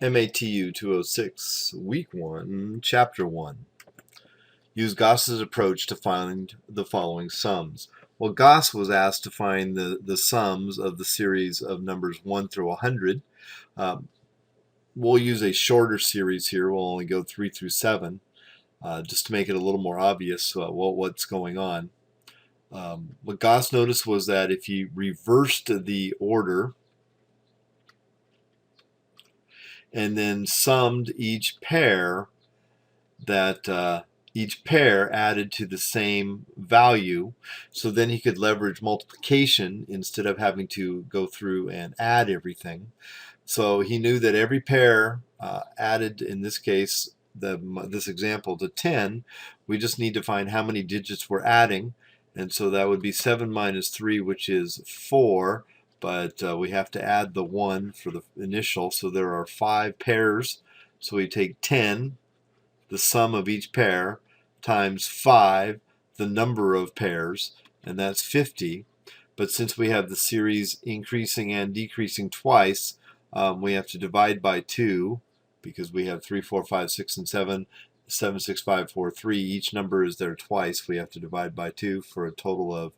MATU 206, Week 1, Chapter 1. Use Gauss's approach to find the following sums. Well, Gauss was asked to find the sums of the series of numbers 1 through 100. We'll use a shorter series here. We'll only go 3 through 7, just to make it a little more obvious what's going on. What Gauss noticed was that if you reversed the order and then summed each pair, that each pair added to the same value, so then he could leverage multiplication instead of having to go through and add everything. So he knew that every pair added, in this case, this example, to 10. We just need to find how many digits we're adding, and so that would be 7 minus 3, which is 4, but we have to add the 1 for the initial, so there are 5 pairs. So we take 10, the sum of each pair, times 5, the number of pairs, and that's 50. But since we have the series increasing and decreasing twice, we have to divide by 2, because we have 3, 4, 5, 6, and 7, 7, 6, 5, 4, 3. Each number is there twice. We have to divide by 2 for a total of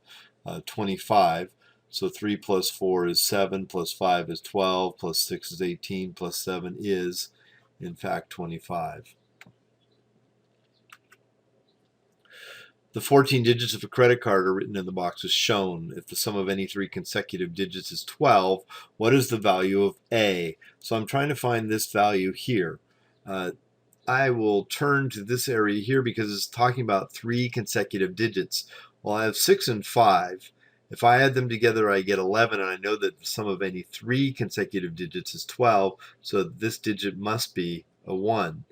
25. So 3 plus 4 is 7, plus 5 is 12, plus 6 is 18, plus 7 is, in fact, 25. The 14 digits of a credit card are written in the box as shown. If the sum of any 3 consecutive digits is 12, what is the value of A? So I'm trying to find this value here. I will turn to this area here because it's talking about 3 consecutive digits. Well, I have 6 and 5. If I add them together, I get 11, and I know that the sum of any 3 consecutive digits is 12, so this digit must be a 1.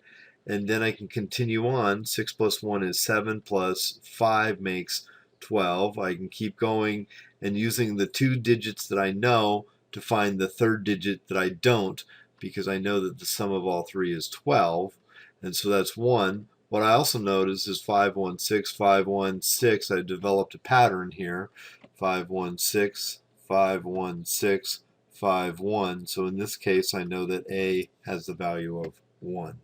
And then I can continue on. 6 plus 1 is 7, plus 5 makes 12. I can keep going and using the 2 digits that I know to find the third digit that I don't, because I know that the sum of all 3 is 12. And so that's 1. What I also notice is 5, 1, 6, 5, 1, 6. I developed a pattern here. 5, 1, 6, 5, 1, 6, 5, 1. So in this case, I know that A has the value of 1.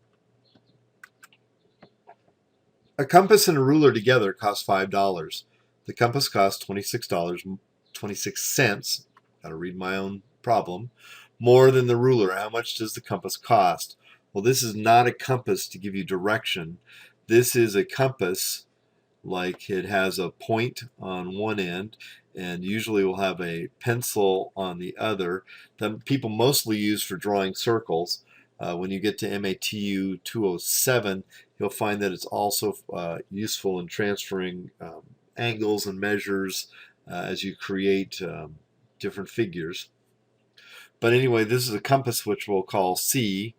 A compass and a ruler together cost $5. The compass costs $26.26. Gotta read my own problem. More than the ruler. How much does the compass cost? Well, this is not a compass to give you direction. This is a compass, like it has a point on one end, and usually will have a pencil on the other, that people mostly use for drawing circles. When you get to MATU 207, you'll find that it's also useful in transferring angles and measures as you create different figures. But anyway, this is a compass, which we'll call C,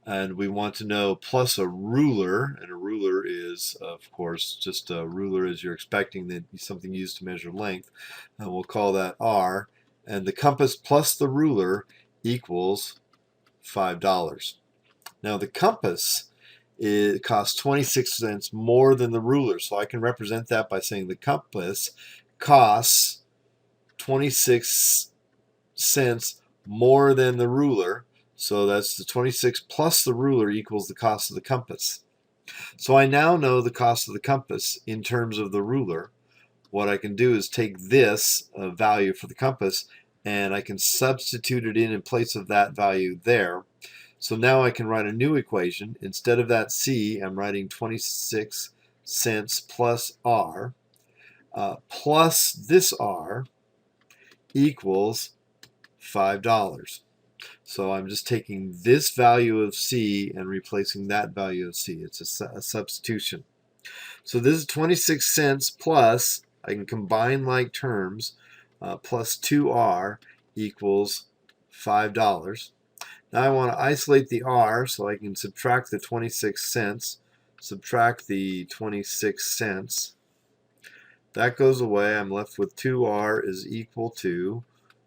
and we want to know plus a ruler, and a ruler is, of course, just a ruler as you're expecting, that something used to measure length, and we'll call that R, and the compass plus the ruler equals $5. Now the compass, it costs 26 cents more than the ruler, so I can represent that by saying the compass costs 26 cents more than the ruler. So that's the 26 plus the ruler equals the cost of the compass. So I now know the cost of the compass in terms of the ruler. What I can do is take this value for the compass, and I can substitute it in place of that value there. So now I can write a new equation. Instead of that C, I'm writing 26 cents plus R, plus this R equals $5. So I'm just taking this value of C and replacing that value of C. It's a substitution. So this is 26 cents plus, I can combine like terms, plus 2R equals $5. Now I want to isolate the R, so I can subtract the 26 cents, subtract the 26 cents. That goes away. I'm left with 2R is equal to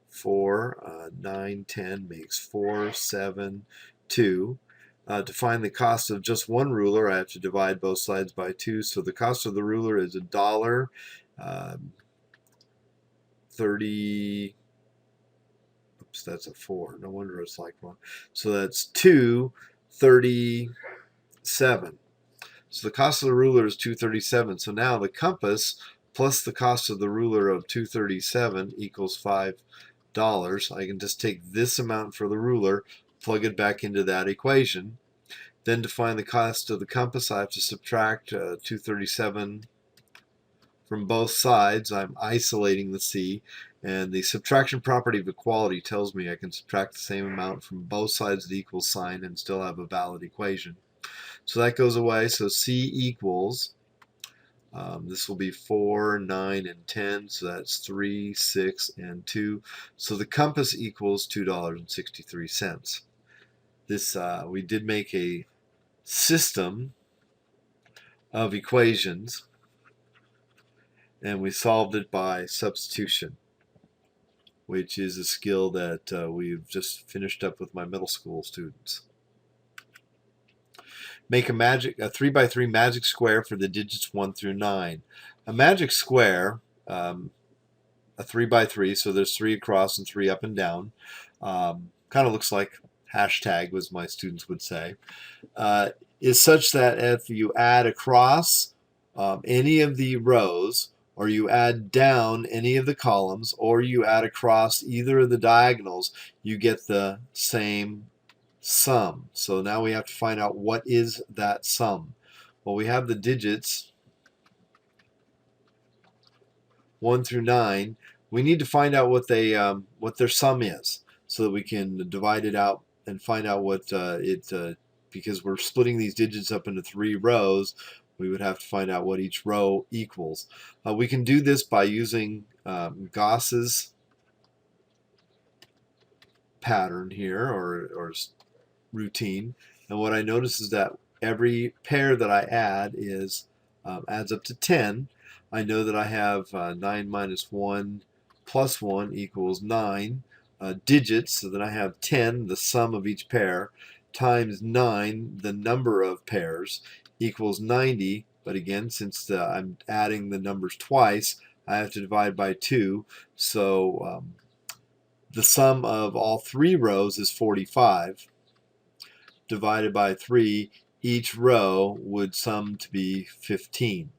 4, 9, 10 makes 4, 7, 2. To find the cost of just one ruler, I have to divide both sides by 2. So the cost of the ruler is $1, 30, Oops, that's a 4. No wonder it's like 1. So that's 237. So the cost of the ruler is 237. So now the compass plus the cost of the ruler of 237 equals $5. I can just take this amount for the ruler, plug it back into that equation. Then to find the cost of the compass, I have to subtract 237 from both sides. I'm isolating the c, and the subtraction property of equality tells me I can subtract the same amount from both sides of the equal sign and still have a valid equation. So that goes away. So c equals, this will be 4, 9, and 10. So that's 3, 6, and 2. So the compass equals $2.63. This we did make a system of equations, and we solved it by substitution, which is a skill that we've just finished up with my middle school students. Make a 3 by 3 magic square for the digits 1 through 9. A magic square, a 3 by 3, so there's 3 across and 3 up and down. Kind of looks like hashtag, as my students would say. Is such that if you add across any of the rows, or you add down any of the columns, or you add across either of the diagonals, you get the same sum. So now we have to find out what is that sum. Well, we have the digits 1 through 9. We need to find out what their sum is, so that we can divide it out and find out what because we're splitting these digits up into 3 rows, we would have to find out what each row equals. We can do this by using Gauss's pattern here, or routine. And what I notice is that every pair that I add adds up to 10. I know that I have 9 minus 1 plus 1 equals 9 digits, so then I have 10, the sum of each pair, times 9, the number of pairs, equals 90. But again, since I'm adding the numbers twice, I have to divide by 2. So the sum of all 3 rows is 45. Divided by 3, each row would sum to be 15.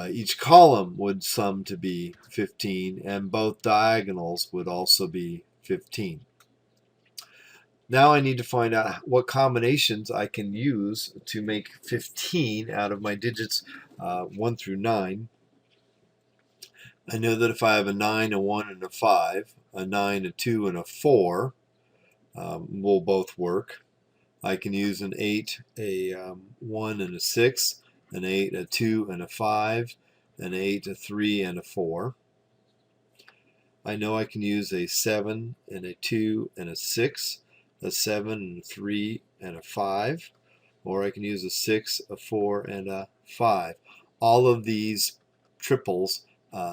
Each column would sum to be 15, and both diagonals would also be 15. Now I need to find out what combinations I can use to make 15 out of my digits 1 through 9. I know that if I have a 9, a 1, and a 5, a 9, a 2, and a 4 will both work. I can use an 8, a 1, and a 6, an 8, a 2, and a 5, an 8, a 3, and a 4. I know I can use a 7, and a 2, and a 6, a 7, and a 3, and a 5, or I can use a 6, a 4, and a 5. All of these triples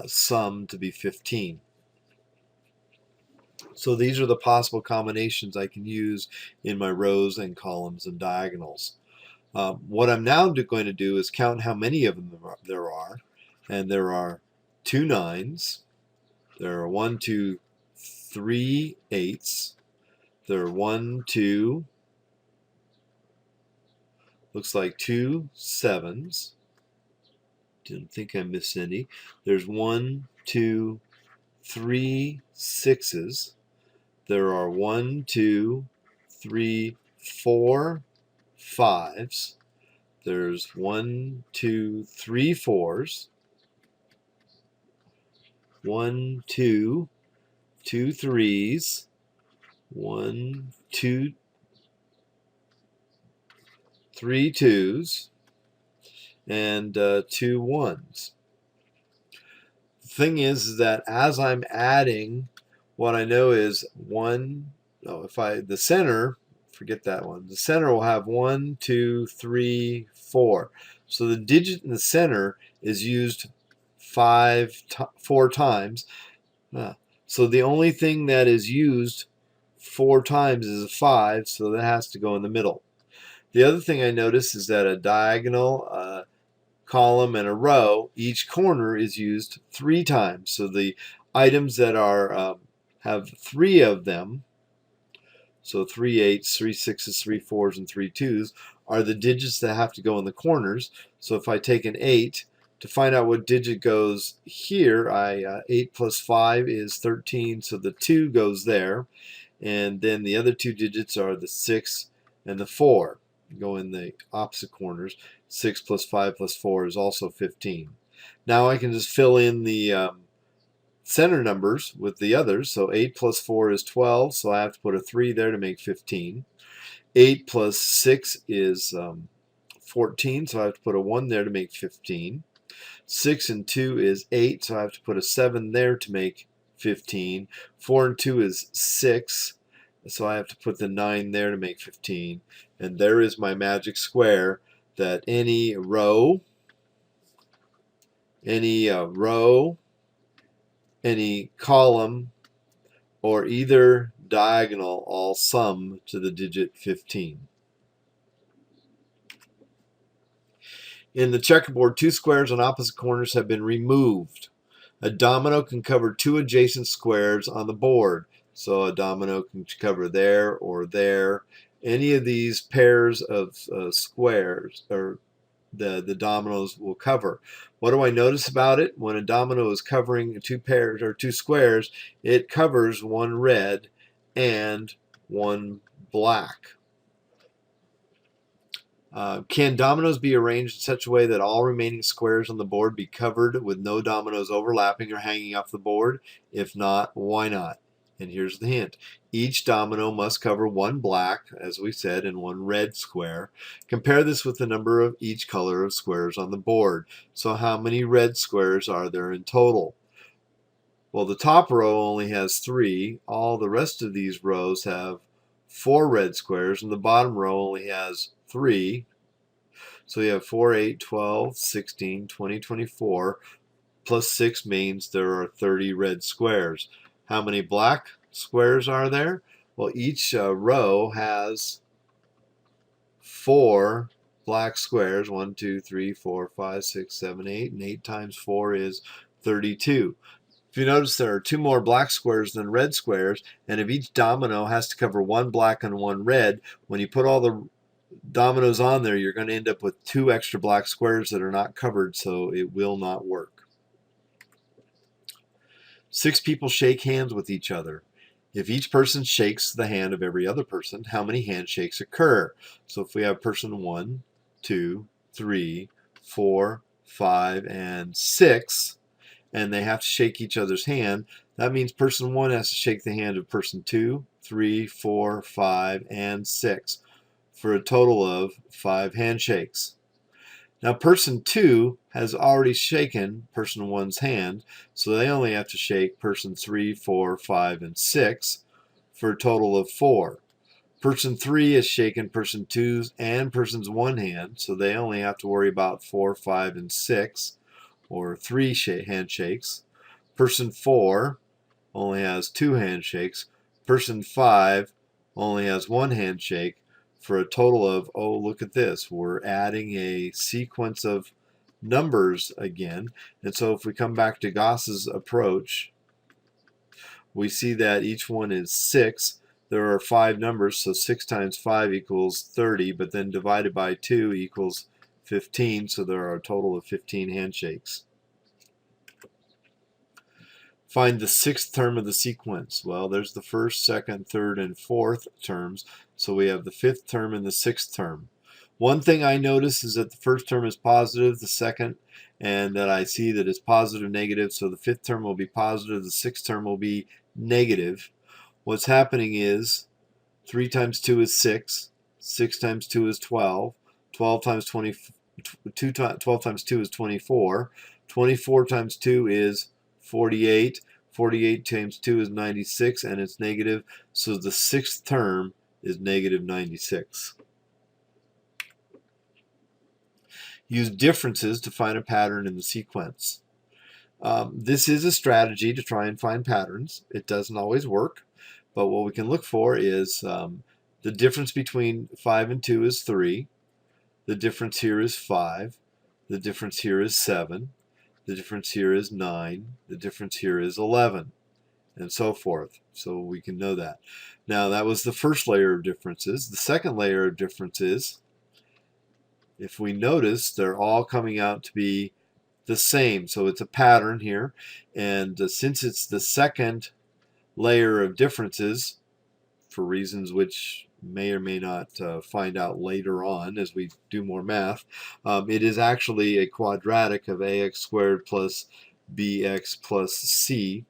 sum to be 15. So these are the possible combinations I can use in my rows and columns and diagonals. What I'm now going to do is count how many of them there are. And there are 2 9s. There are 1, 2, 3 8s. There are 1, 2, looks like 2 7s. Didn't think I missed any. There's 1, 2, 3 6s. There are 1, 2, 3, 4 5s. There's 1, 2, 3 4s. 1, 2, 2 3s. 1, 2, 3 2s, and 2 1s. The thing is that as I'm adding, what I know is the center, forget that one. The center will have 1, 2, 3, 4. So the digit in the center is used 4 times. So the only thing that is used 4 times is a 5, so that has to go in the middle. The other thing I notice is that a diagonal, a column, and a row, each corner is used 3 times. So the items that are have 3 of them, so 3 8s, 3 6s, 3 4s, and 3 2s are the digits that have to go in the corners. So if I take an 8, to find out what digit goes here, 8 plus 5 is 13, so the 2 goes there. And then the other 2 digits are the 6 and the 4. Go in the opposite corners. 6 plus 5 plus 4 is also 15. Now I can just fill in the center numbers with the others. So 8 plus 4 is 12, so I have to put a 3 there to make 15. 8 plus 6 is 14, so I have to put a 1 there to make 15. 6 and 2 is 8, so I have to put a 7 there to make 15. 4 and 2 is 6, so I have to put the 9 there to make 15. And there is my magic square that any row, any column, or either diagonal all sum to the digit 15. In the checkerboard, 2 squares on opposite corners have been removed. A domino can cover 2 adjacent squares on the board. So a domino can cover there or there. Any of these pairs of squares or the dominoes will cover. What do I notice about it? When a domino is covering 2 pairs or 2 squares, it covers 1 red and 1 black. Can dominoes be arranged in such a way that all remaining squares on the board be covered with no dominoes overlapping or hanging off the board? If not, why not? And here's the hint. Each domino must cover 1 black, as we said, and 1 red square. Compare this with the number of each color of squares on the board. So how many red squares are there in total? Well, the top row only has 3. All the rest of these rows have 4 red squares, and the bottom row only has 3. So you have 4, 8, 12, 16, 20, 24, plus 6 means there are 30 red squares. How many black squares are there? Well, each row has 4 black squares. 1, 2, 3, 4, 5, 6, 7, 8, and 8 times 4 is 32. If you notice, there are 2 more black squares than red squares, and if each domino has to cover 1 black and 1 red, when you put all the dominoes on there, you're going to end up with 2 extra black squares that are not covered, so it will not work. 6 people shake hands with each other. If each person shakes the hand of every other person, how many handshakes occur? So if we have person 1, 2, 3, 4, 5, and 6, and they have to shake each other's hand, that means person 1 has to shake the hand of person 2, 3, 4, 5, and 6 for a total of 5 handshakes. Now person 2 has already shaken person 1's hand, so they only have to shake person 3, 4, 5, and 6 for a total of 4. Person 3 has shaken person 2's and person's 1 hand, so they only have to worry about 4, 5, and 6, or 3 handshakes. Person 4 only has 2 handshakes. Person 5 only has 1 handshake for a total of, oh, look at this. We're adding a sequence of numbers again. And so if we come back to Gauss's approach, we see that each one is 6. There are 5 numbers, so 6 times 5 equals 30, but then divided by 2 equals 15, so there are a total of 15 handshakes. Find the 6th term of the sequence. Well, there's the 1st, 2nd, 3rd, and 4th terms, so we have the 5th term and the 6th term. One thing I notice is that the 1st term is positive, the 2nd, and that I see that it's positive, negative, so the 5th term will be positive, the 6th term will be negative. What's happening is 3 times 2 is 6, 6 times 2 is 12, 12 times 12 times 2 is 24, 24 times 2 is 48, 48 times 2 is 96, and it's negative, so the 6th term is negative 96. Use differences to find a pattern in the sequence. This is a strategy to try and find patterns. It doesn't always work, but what we can look for is the difference between 5 and 2 is 3. The difference here is 5. The difference here is 7. The difference here is 9. The difference here is 11. and so forth. So we can know that. Now that was the first layer of differences. The second layer of differences, if we notice, they're all coming out to be the same. So it's a pattern here. And since it's the second layer of differences, for reasons which may or may not find out later on as we do more math, it is actually a quadratic of ax squared plus bx plus c.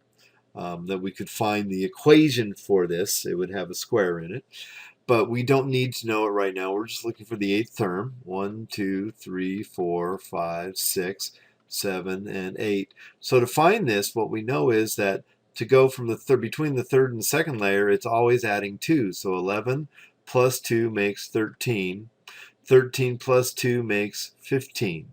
That we could find the equation for this. It would have a square in it. But we don't need to know it right now. We're just looking for the eighth term. 1, 2, 3, 4, 5, 6, 7, and 8. So to find this, what we know is that to go from the between the third and second layer, it's always adding 2. So 11 plus 2 makes 13. 13 plus 2 makes 15.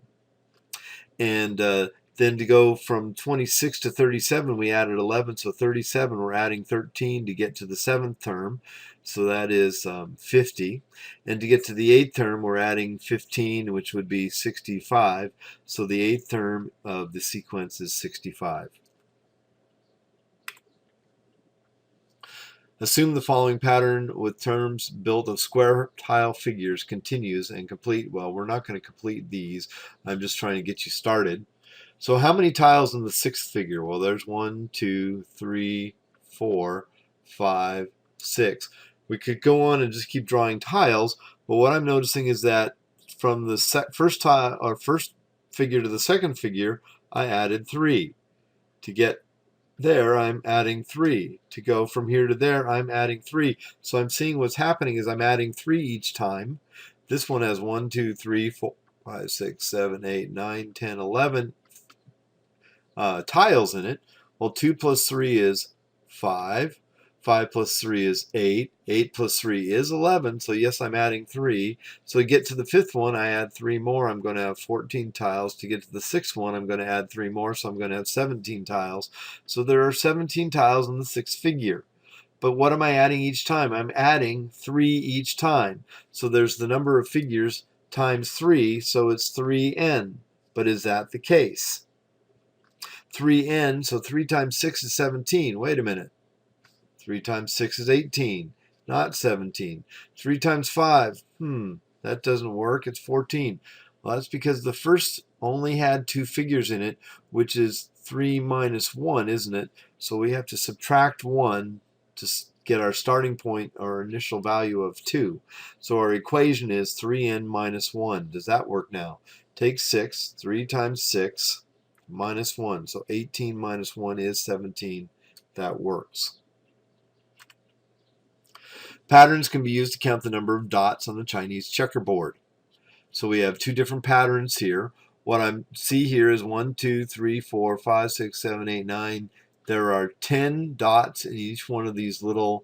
And then to go from 26 to 37, we added 11. So 37, we're adding 13 to get to the seventh term. So that is 50. And to get to the eighth term, we're adding 15, which would be 65. So the eighth term of the sequence is 65. Assume the following pattern with terms built of square tile figures continues and complete. Well, we're not going to complete these. I'm just trying to get you started. So how many tiles in the sixth figure? Well, there's 1, 2, 3, 4, 5, 6. We could go on and just keep drawing tiles, but what I'm noticing is that from the first tile or first figure to the second figure, I added 3. To get there, I'm adding 3. To go from here to there, I'm adding 3. So I'm seeing what's happening is I'm adding 3 each time. This one has 1, 2, 3, 4, 5, 6, 7, 8, 9, 10, 11 tiles in it. Well, 2 plus 3 is 5. 5 plus 3 is 8. 8 plus 3 is 11. So yes, I'm adding 3. So to get to the fifth one, I add 3 more. I'm going to have 14 tiles. To get to the sixth one, I'm going to add 3 more. So I'm going to have 17 tiles. So there are 17 tiles in the sixth figure. But what am I adding each time? I'm adding 3 each time. So there's the number of figures times 3. So it's 3n. But is that the case? 3n, so 3 times 6 is 17. Wait a minute. 3 times 6 is 18, not 17. 3 times 5, that doesn't work. It's 14. Well, that's because the first only had 2 figures in it, which is 3 minus 1, isn't it? So we have to subtract 1 to get our starting point, our initial value of 2. So our equation is 3n minus 1. Does that work now? Take 6. 3 times 6 minus 1. So 18 minus 1 is 17. That works. Patterns can be used to count the number of dots on the Chinese checkerboard. So we have 2 different patterns here. What I see here is 1, 2, 3, 4, 5, 6, 7, 8, 9. There are 10 dots in each one of these little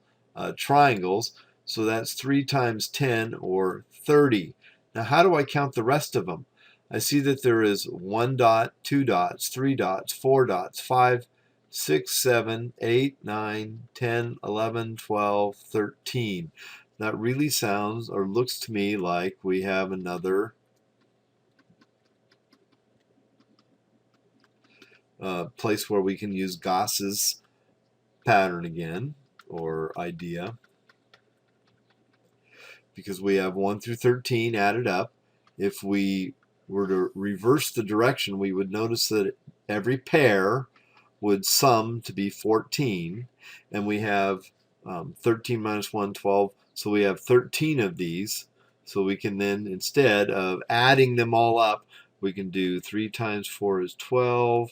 triangles. So that's 3 times 10, or 30. Now how do I count the rest of them? I see that there is 1 dot, 2 dots, 3 dots, 4 dots, 5, 6, 7, 8, 9, 10, 11, 12, 13. That really sounds or looks to me like we have another place where we can use Gauss's pattern again, or idea, because we have 1 through 13 added up. If we were to reverse the direction, we would notice that every pair would sum to be 14, and we have 13 minus 1, 12, so we have 13 of these. So we can then, instead of adding them all up, we can do 3 times 4 is 12,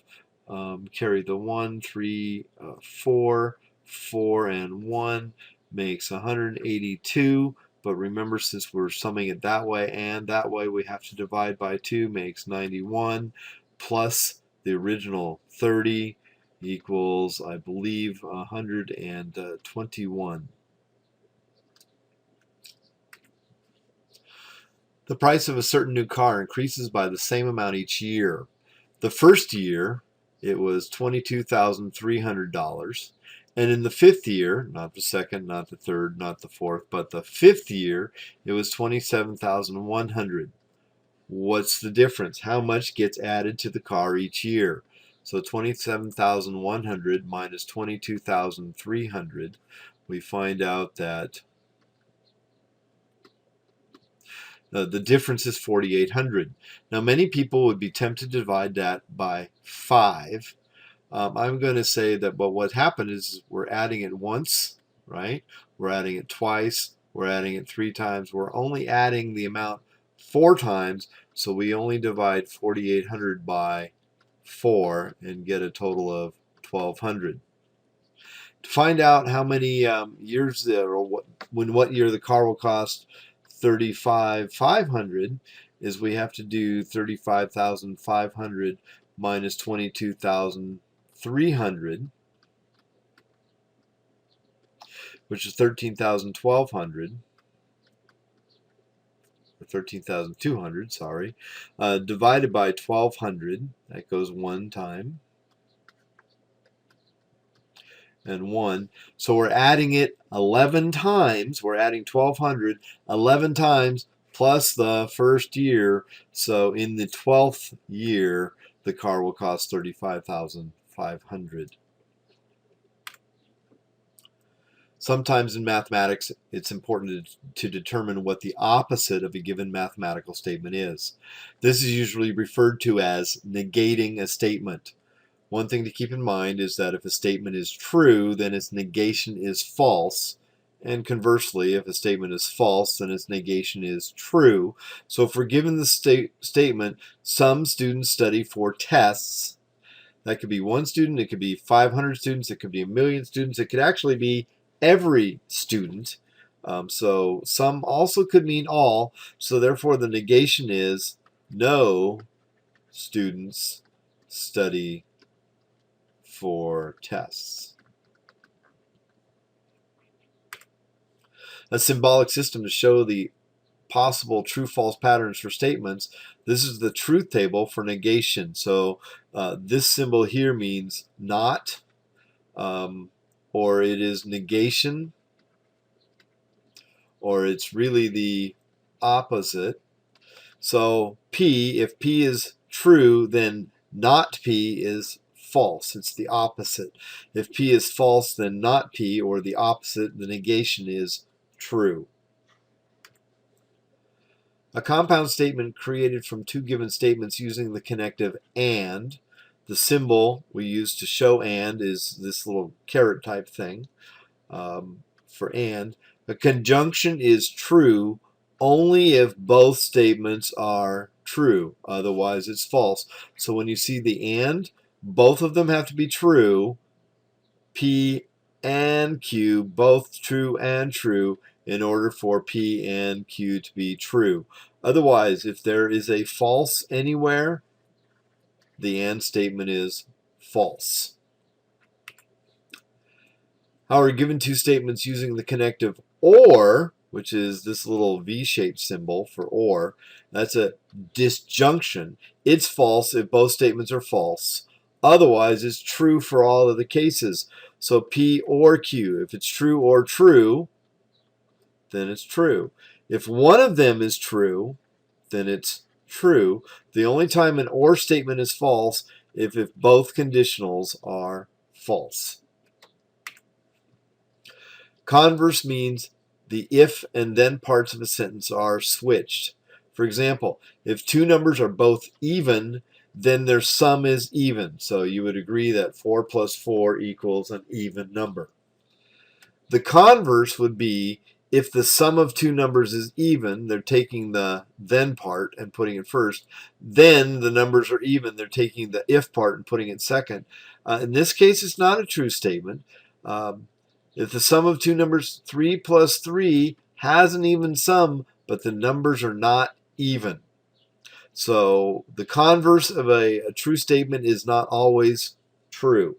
carry the 1, 3, 4, 4 and 1 makes 182. But remember, since we're summing it that way and that way, we have to divide by 2, makes 91, plus the original 30 equals, I believe, 121. The price of a certain new car increases by the same amount each year. The first year, it was $22,300. And in the fifth year, not the second, not the third, not the fourth, but the fifth year, it was $27,100. What's the difference? How much gets added to the car each year? So 27,100 minus 22,300, we find out that the difference is 4,800. Now, many people would be tempted to divide that by 5. I'm going to say that, but what happened is we're adding it once, right? We're adding it twice. We're adding it 3 times. We're only adding the amount 4 times, so we only divide 4,800 by 4 and get a total of 1,200. To find out how many years there, or what year the car will cost 35,500, is we have to do 35,500 minus 22,300, which is 13,200, or 13,200, sorry, divided by 1,200. That goes 1 time. And 1. So we're adding it 11 times. We're adding 1,200 11 times plus the first year. So in the 12th year, the car will cost 35,500. Sometimes in mathematics, it's important to determine what the opposite of a given mathematical statement is. This is usually referred to as negating a statement. One thing to keep in mind is that if a statement is true, then its negation is false. And conversely, if a statement is false, then its negation is true. So if we're given the statement, some students study for tests, that could be 1 student, it could be 500 students, it could be 1,000,000 students, it could actually be every student. So some also could mean all. So therefore the negation is no students study for tests. A symbolic system to show the possible true-false patterns for statements. This is the truth table for negation. So this symbol here means not, or it is negation, or it's really the opposite. So P, if P is true, then not P is false. It's the opposite. If P is false, then not P, or the opposite, the negation is true. A compound statement created from 2 given statements using the connective and. The symbol we use to show and is this little caret type thing for and. A conjunction is true only if both statements are true. Otherwise, it's false. So when you see the and, both of them have to be true. P and Q, both true and true, in order for P and Q to be true. Otherwise, if there is a false anywhere, the and statement is false. However, given 2 statements using the connective or, which is this little V-shaped symbol for or, that's a disjunction. It's false if both statements are false. Otherwise, it's true for all of the cases. So P or Q, if it's true or true, then it's true. If one of them is true, then it's true. The only time an or statement is false if both conditionals are false. Converse means the if and then parts of a sentence are switched. For example, if 2 numbers are both even, then their sum is even. So you would agree that 4 plus 4 equals an even number. The converse would be if the sum of 2 numbers is even, they're taking the then part and putting it first. Then the numbers are even, they're taking the if part and putting it second. In this case, it's not a true statement. If the sum of 2 numbers, 3 plus 3, has an even sum, but the numbers are not even. So the converse of a true statement is not always true.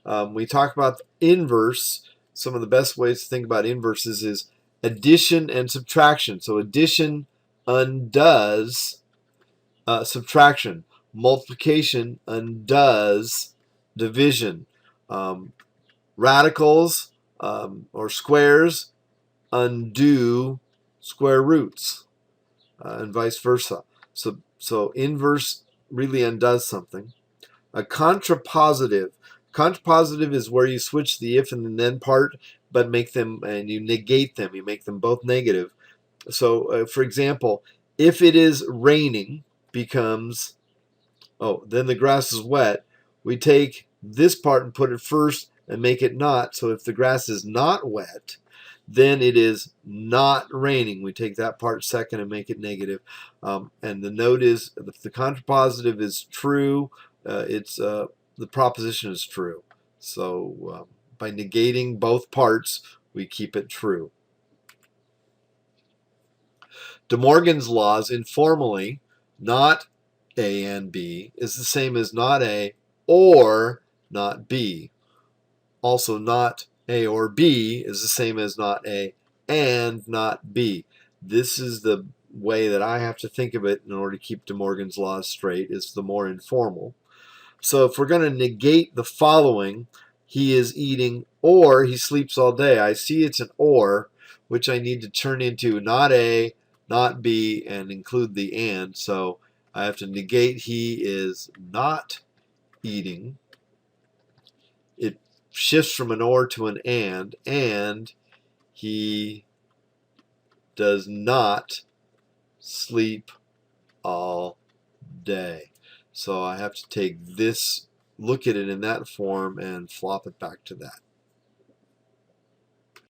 We talk about the inverse. Some of the best ways to think about inverses is addition and subtraction. So addition undoes subtraction. Multiplication undoes division. Radicals or squares undo square roots, and vice versa. So inverse really undoes something. A contrapositive. Contrapositive is where you switch the if and the then part, but make them, and you negate them. You make them both negative. So, for example, if it is raining becomes, oh, then the grass is wet. We take this part and put it first and make it not. So if the grass is not wet, then it is not raining. We take that part second and make it negative. And the note is, if the contrapositive is true, the proposition is true. So by negating both parts, we keep it true. De Morgan's laws, informally, not A and B, is the same as not A or not B. Also, not A or B is the same as not A and not B. This is the way that I have to think of it in order to keep De Morgan's laws straight. It's the more informal. So if we're going to negate the following, he is eating or he sleeps all day. I see it's an or, which I need to turn into not A, not B, and include the and. So I have to negate he is not eating. It shifts from an or to an and he does not sleep all day. So I have to take this, look at it in that form, and flop it back to that.